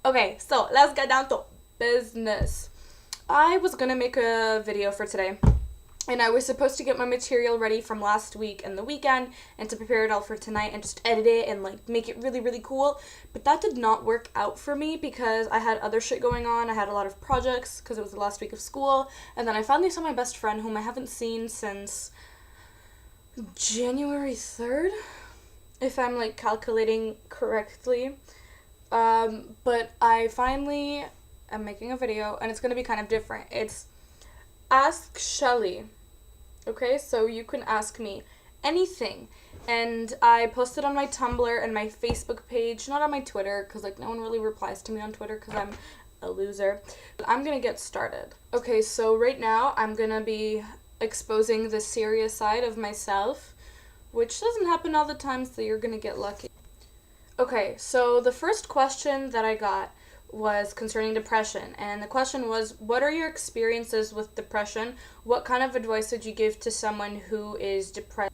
Okay, so let's get down to business. I was gonna make a video for today, and I was supposed to get my material ready from last week and the weekend and to prepare it all for tonight and just edit it and like make it really, really cool. But that did not work out for me because I had other shit going on. I had a lot of projects because it was the last week of school. And then I finally saw my best friend, whom I haven't seen since January 3rd, if I'm like calculating correctly. But I finally am making a video, and it's going to be kind of different. It's Ask Shelly. Okay, so you can ask me anything. And I posted on my Tumblr and my Facebook page, not on my Twitter, because like no one really replies to me on Twitter because I'm a loser. But I'm going to get started. Okay, so right now I'm going to be exposing the serious side of myself, which doesn't happen all the time, so you're going to get lucky. Okay, so the first question that I got was concerning depression, and the question was, what are your experiences with depression? What kind of advice would you give to someone who is depressed?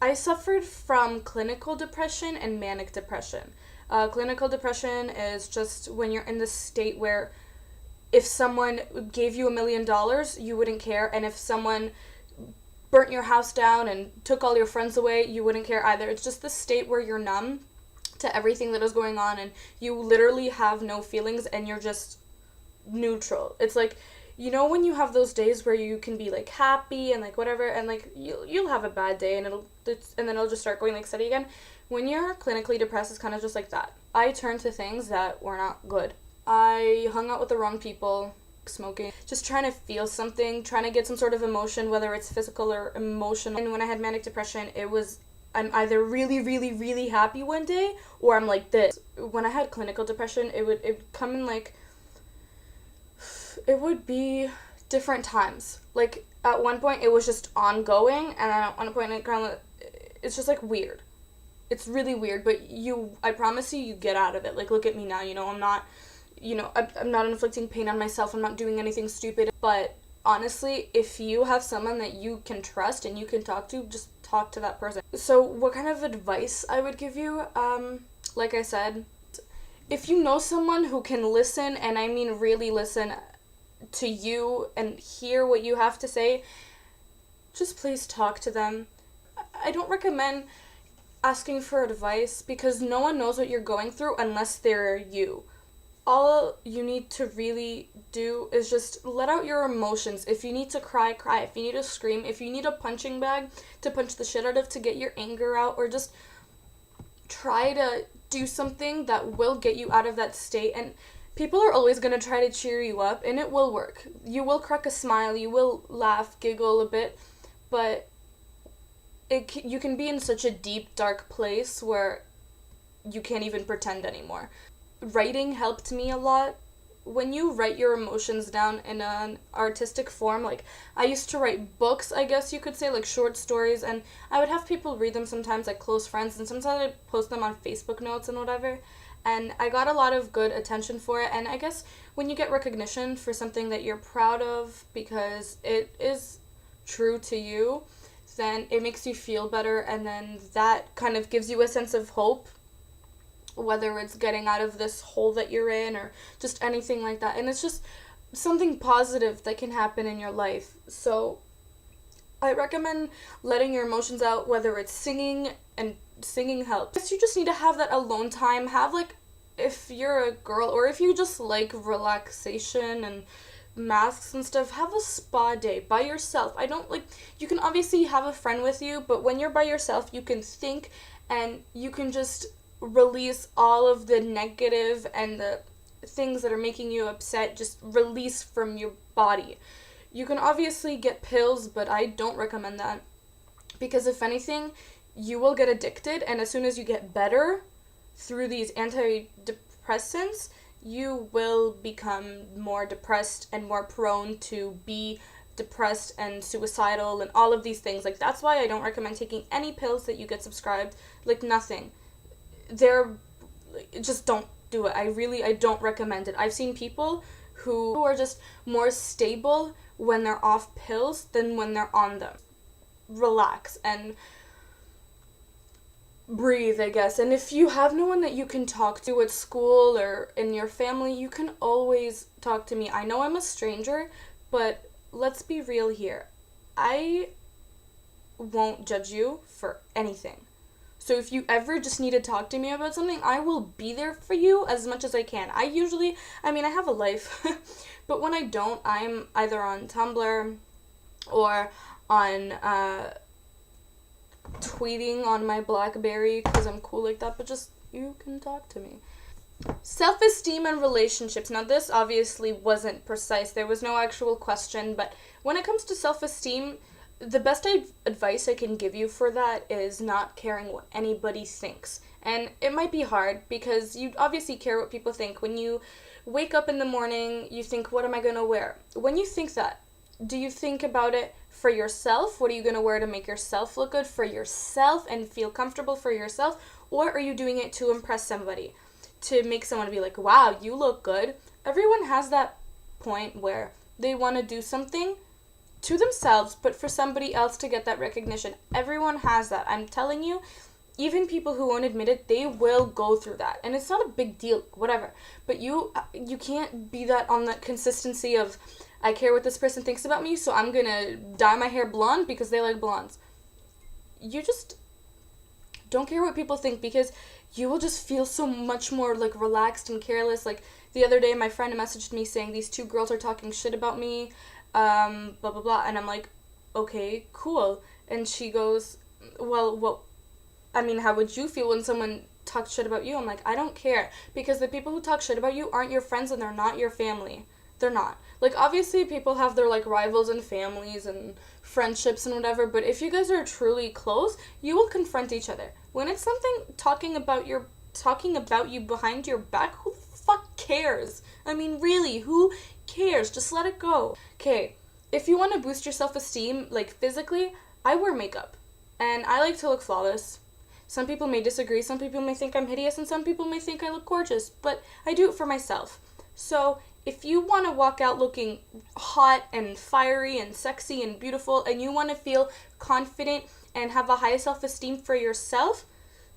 I suffered from clinical depression and manic depression. Clinical depression is just when you're in the state where if someone gave you $1 million, you wouldn't care, and if someone burnt your house down and took all your friends away, you wouldn't care either. It's just the state where you're numb to everything that is going on and you literally have no feelings and you're just neutral. It's like, you know, when you have those days where you can be like happy and like whatever, and like you'll have a bad day and then it'll just start going like steady again. When you're clinically depressed, it's kind of just like that. I turned to things that were not good. I hung out with the wrong people, smoking, just trying to feel something, trying to get some sort of emotion, whether it's physical or emotional. And when I had manic depression, I'm either really, really, really happy one day, or I'm like this. When I had clinical depression, it would come in like, it would be different times. Like, at one point, it was just ongoing, and at one point, it's just like weird. It's really weird, but I promise you get out of it. Like, look at me now, I'm not, I'm not inflicting pain on myself, I'm not doing anything stupid, but honestly, if you have someone that you can trust and you can talk to, just talk to that person. So what kind of advice I would give you? Like I said, if you know someone who can listen, and I mean really listen to you and hear what you have to say, just please talk to them. I don't recommend asking for advice because no one knows what you're going through unless they're you. All you need to really do is just let out your emotions. If you need to cry, cry. If you need to scream, if you need a punching bag to punch the shit out of to get your anger out, or just try to do something that will get you out of that state. And people are always going to try to cheer you up, and it will work. You will crack a smile, you will laugh, giggle a bit, but you can be in such a deep, dark place where you can't even pretend anymore. Writing helped me a lot. When you write your emotions down in an artistic form, like I used to write books, I guess you could say, like short stories, and I would have people read them sometimes, like close friends, and sometimes I'd post them on Facebook notes and whatever, and I got a lot of good attention for it. And I guess when you get recognition for something that you're proud of because it is true to you, then it makes you feel better, and then that kind of gives you a sense of hope, whether it's getting out of this hole that you're in or just anything like that. And it's just something positive that can happen in your life. So I recommend letting your emotions out, whether it's singing, and singing helps. I guess you just need to have that alone time. Have like, if you're a girl or if you just like relaxation and masks and stuff, have a spa day by yourself. You can obviously have a friend with you, but when you're by yourself, you can think and you can just release all of the negative and the things that are making you upset. Just release from your body. You can obviously get pills, but I don't recommend that, because if anything, you will get addicted, and as soon as you get better through these antidepressants, you will become more depressed and more prone to be depressed and suicidal and all of these things. Like, that's why I don't recommend taking any pills that you get prescribed. Like, nothing. Just don't do it. I don't recommend it. I've seen people who are just more stable when they're off pills than when they're on them. Relax and breathe, I guess. And if you have no one that you can talk to at school or in your family, you can always talk to me. I know I'm a stranger, but let's be real here. I won't judge you for anything. So if you ever just need to talk to me about something, I will be there for you as much as I can. I have a life, but when I don't, I'm either on Tumblr or on tweeting on my BlackBerry because I'm cool like that, but just you can talk to me. Self-esteem and relationships. Now this obviously wasn't precise. There was no actual question, but when it comes to self-esteem, the best advice I can give you for that is not caring what anybody thinks. And it might be hard because you obviously care what people think. When you wake up in the morning, you think, what am I going to wear? When you think that, do you think about it for yourself? What are you going to wear to make yourself look good for yourself and feel comfortable for yourself? Or are you doing it to impress somebody? To make someone be like, wow, you look good. Everyone has that point where they want to do something to themselves, but for somebody else to get that recognition. Everyone has that. I'm telling you, even people who won't admit it, they will go through that. And it's not a big deal, whatever. But you can't be that on that consistency of, I care what this person thinks about me, so I'm gonna dye my hair blonde because they like blondes. You just don't care what people think because you will just feel so much more like relaxed and careless. Like the other day, my friend messaged me saying these two girls are talking shit about me, blah, blah, blah. And I'm like, okay, cool. And she goes, well, how would you feel when someone talks shit about you? I'm like, I don't care. Because the people who talk shit about you aren't your friends and they're not your family. They're not. Like, obviously, people have their, like, rivals and families and friendships and whatever, but if you guys are truly close, you will confront each other. When it's something talking about you behind your back, who the fuck cares? Really, who cares? Just let it go. Okay, if you want to boost your self-esteem, like, physically, I wear makeup, and I like to look flawless. Some people may disagree, some people may think I'm hideous, and some people may think I look gorgeous, but I do it for myself. So, if you want to walk out looking hot and fiery and sexy and beautiful, and you want to feel confident and have a high self-esteem for yourself,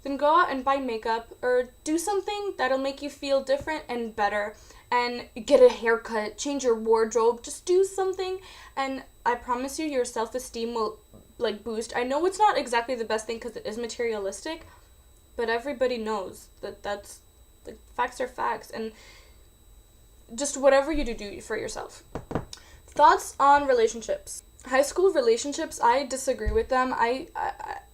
then go out and buy makeup or do something that'll make you feel different and better, and get a haircut, change your wardrobe, just do something, and I promise you your self-esteem will boost. I know it's not exactly the best thing because it is materialistic, but everybody knows that's facts are facts, and just whatever you do for yourself. Thoughts on relationships. High school relationships, I disagree with them. I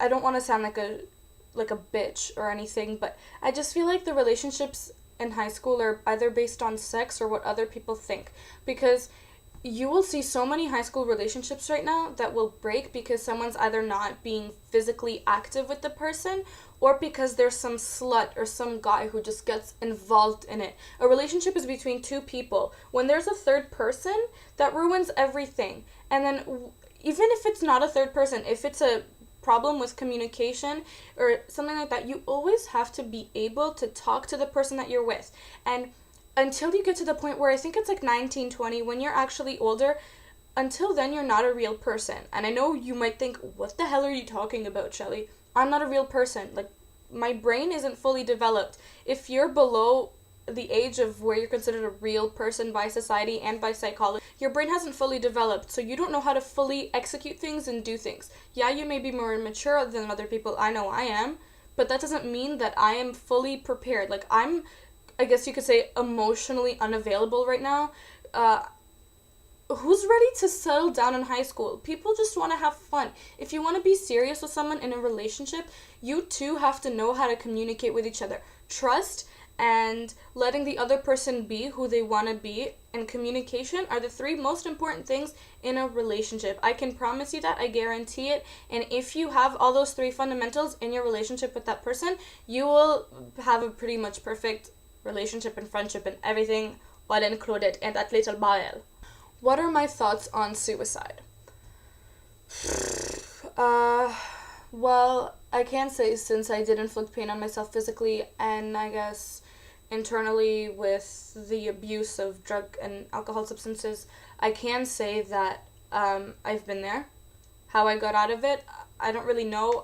don't want to sound like a bitch or anything, but I just feel like the relationships in high school are either based on sex or what other people think, because you will see so many high school relationships right now that will break because someone's either not being physically active with the person or because there's some slut or some guy who just gets involved in it. A relationship is between two people. When there's a third person, that ruins everything. And then even if it's not a third person, if it's a problem with communication or something like that, you always have to be able to talk to the person that you're with. And until you get to the point where I think it's like 19, 20, when you're actually older, until then you're not a real person. And I know you might think, what the hell are you talking about, Shelly? I'm not a real person. Like, my brain isn't fully developed. If you're below the age of where you're considered a real person by society and by psychology, your brain hasn't fully developed, so you don't know how to fully execute things and do things. Yeah, you may be more mature than other people. I know I am, but that doesn't mean that I am fully prepared. Like, I guess you could say, emotionally unavailable right now. Who's ready to settle down in high school? People just want to have fun. If you want to be serious with someone in a relationship, you too have to know how to communicate with each other. Trust and letting the other person be who they want to be and communication are the three most important things in a relationship. I can promise you that. I guarantee it. And if you have all those three fundamentals in your relationship with that person, you will have a pretty much perfect relationship and friendship and everything all included in that little bile. What are my thoughts on suicide? Well, I can say, since I did inflict pain on myself physically and I guess internally with the abuse of drug and alcohol substances, I can say that I've been there. How I got out of it, I don't really know.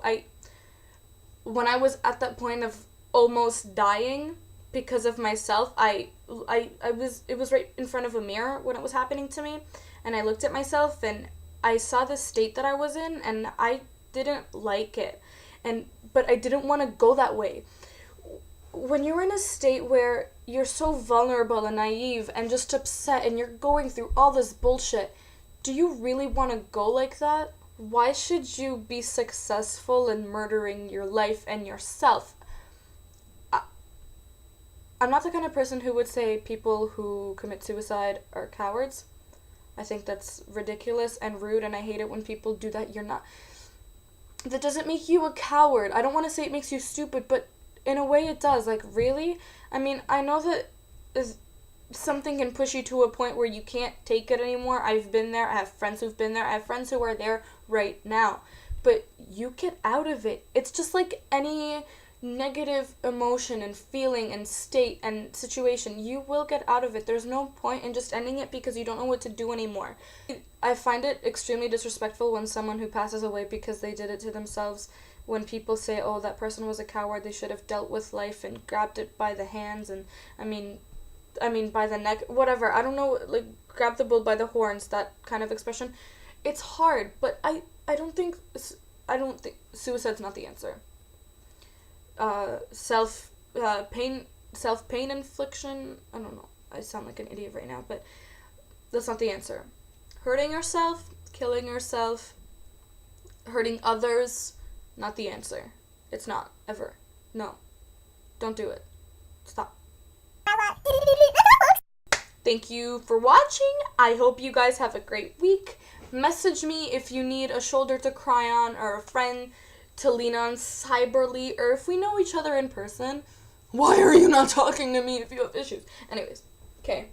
when I was at that point of almost dying because of myself, it was right in front of a mirror when it was happening to me, and I looked at myself and I saw the state that I was in, and I didn't like it. But I didn't want to go that way. When you're in a state where you're so vulnerable and naive and just upset and you're going through all this bullshit, do you really want to go like that? Why should you be successful in murdering your life and yourself? I'm not the kind of person who would say people who commit suicide are cowards. I think that's ridiculous and rude, and I hate it when people do that. That doesn't make you a coward. I don't want to say it makes you stupid, but in a way it does. Like, really? I mean, I know that something can push you to a point where you can't take it anymore. I've been there. I have friends who've been there. I have friends who are there right now. But you get out of it. It's just like any negative emotion and feeling and state and situation. You will get out of it. There's no point in just ending it because you don't know what to do anymore. I find it extremely disrespectful when someone who passes away because they did it to themselves, when people say, oh, that person was a coward, they should have dealt with life and grabbed it by the hands and, I mean by the neck, whatever. I don't know, like, grab the bull by the horns, that kind of expression. It's hard, but I don't think suicide's not the answer. Self-pain infliction, I don't know, I sound like an idiot right now, but that's not the answer. Hurting yourself, killing yourself, hurting others, not the answer. It's not, ever. No. Don't do it. Stop. Thank you for watching. I hope you guys have a great week. Message me if you need a shoulder to cry on or a friend to lean on cyberly, or if we know each other in person. Why are you not talking to me if you have issues? Anyways, okay.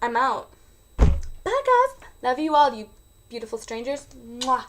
I'm out. Bye, guys. Love you all, you beautiful strangers. Mwah.